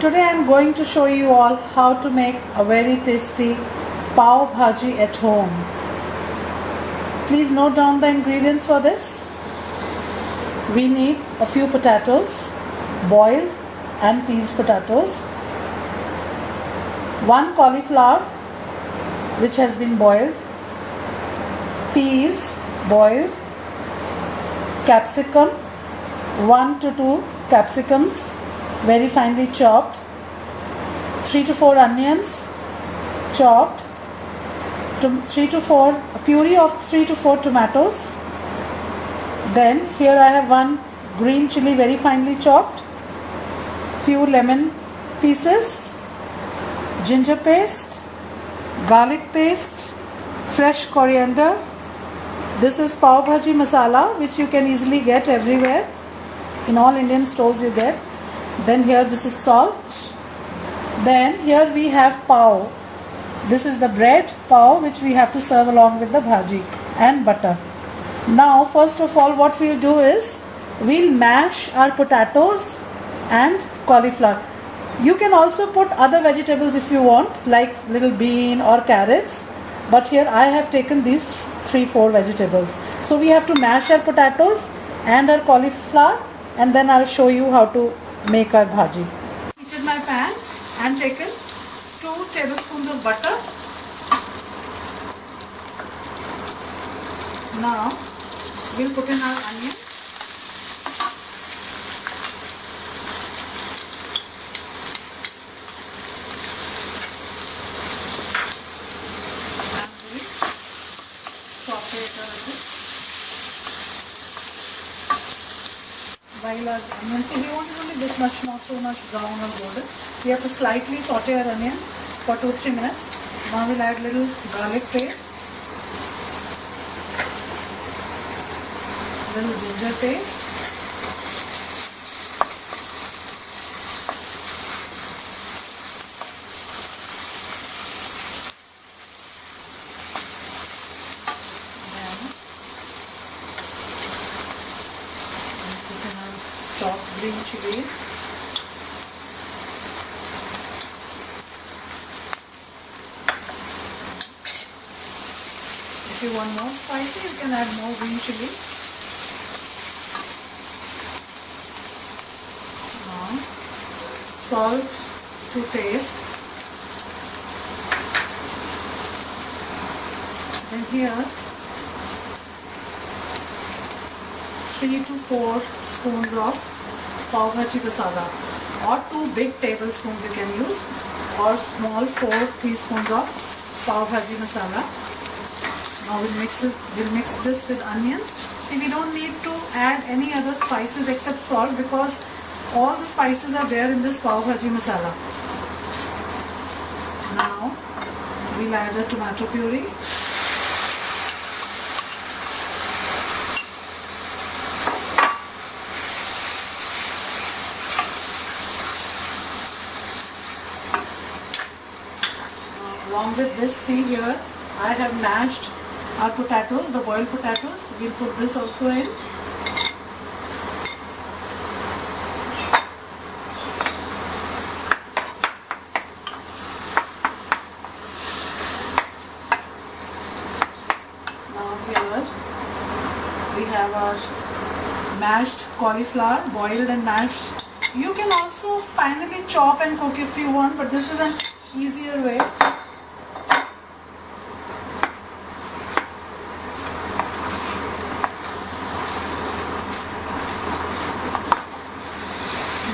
Today I am going to show you all how to make a very tasty pav bhaji at home. Please note down the ingredients for this. We need a few potatoes, boiled and peeled potatoes, 1 cauliflower which has been boiled, peas boiled, capsicum, 1 to 2 capsicums very finely chopped, 3 to 4 onions chopped, a puree of 3 to 4 tomatoes. Then here I have 1 green chili very finely chopped, few lemon pieces, ginger paste, garlic paste, fresh coriander. This is pav bhaji masala which you can easily get everywhere. In all Indian stores you get. Then here this is salt. Then here we have pav. This is the bread pav which we have to serve along with the bhaji and butter. Now first of all what we'll do is we'll mash our potatoes and cauliflower. You can also put other vegetables if you want, like little bean or carrots, but here I have taken these 3-4 vegetables. So we have to mash our potatoes and our cauliflower, and then I'll show you how to make our bhaji. Heated my pan and taken 2 tablespoons of butter. Now we'll put in our onion. While our onion, so we want it only this much, not so much brown or golden. We have to slightly saute our onion for 2-3 minutes. Now we'll add little garlic paste, little ginger paste, chopped green chili, if you want more spicy you can add more green chili. Now salt to taste. Then here 3 to 4 spoons of pav bhaji masala, or 2 big tablespoons you can use, or small 4 teaspoons of pav bhaji masala. Now we'll mix this with onions. See, we don't need to add any other spices except salt because all the spices are there in this pav bhaji masala. Now we'll add a tomato puree. Along with this, see here, I have mashed our potatoes, the boiled potatoes. We'll put this also in. Now here we have our mashed cauliflower, boiled and mashed. You can also finally chop and cook if you want, but this is an easier way.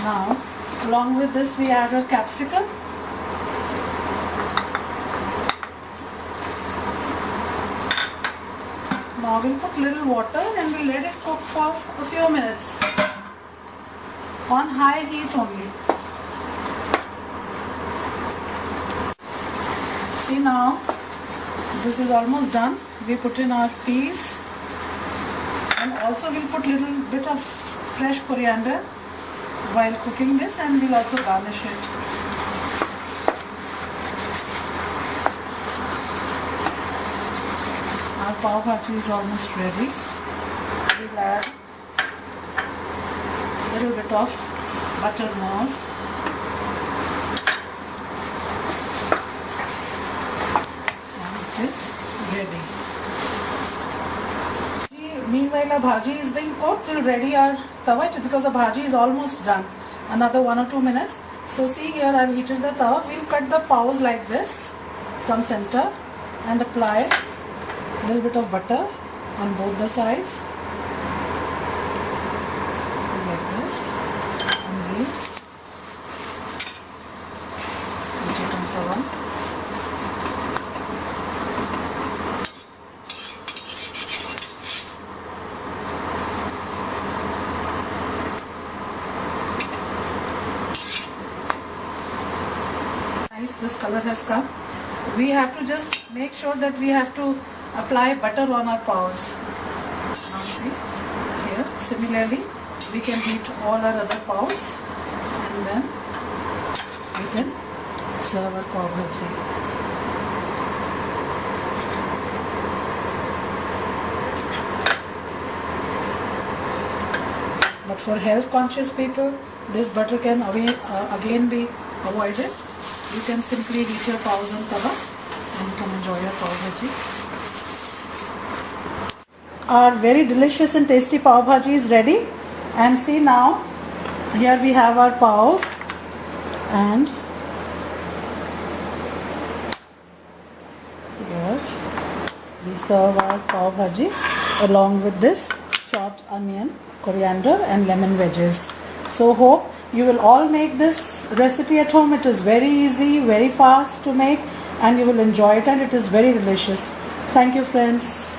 Now, along with this, we add our capsicum. Now we'll put little water and we'll let it cook for a few minutes on high heat only. See now, this is almost done. We put in our peas, and also we'll put little bit of fresh coriander while cooking this, and we'll also garnish it. Our pav bhaji is almost ready. We'll add a little bit of butter more. our bhaji is being cooked, we'll ready our tawa because the bhaji is almost done. Another 1 or 2 minutes. So see here, I've heated the tawa. We'll cut the paos like this from center and apply a little bit of butter on both the sides. Like this. And we'll put it on tawa. This color has come. We have to just make sure that we have to apply butter on our paos. Now see here, similarly we can heat all our other paos and then we can serve our pav bhaji. But for health conscious people, this butter can again be avoided. You can simply heat your paos on tawa and you can enjoy your pav bhaji. Our very delicious and tasty pav bhaji is ready. And see now, here we have our paos and here we serve our pav bhaji along with this chopped onion, coriander and lemon wedges. So hope you will all make this recipe at home. It is very easy, very fast to make, and you will enjoy it, and it is very delicious. Thank you, friends.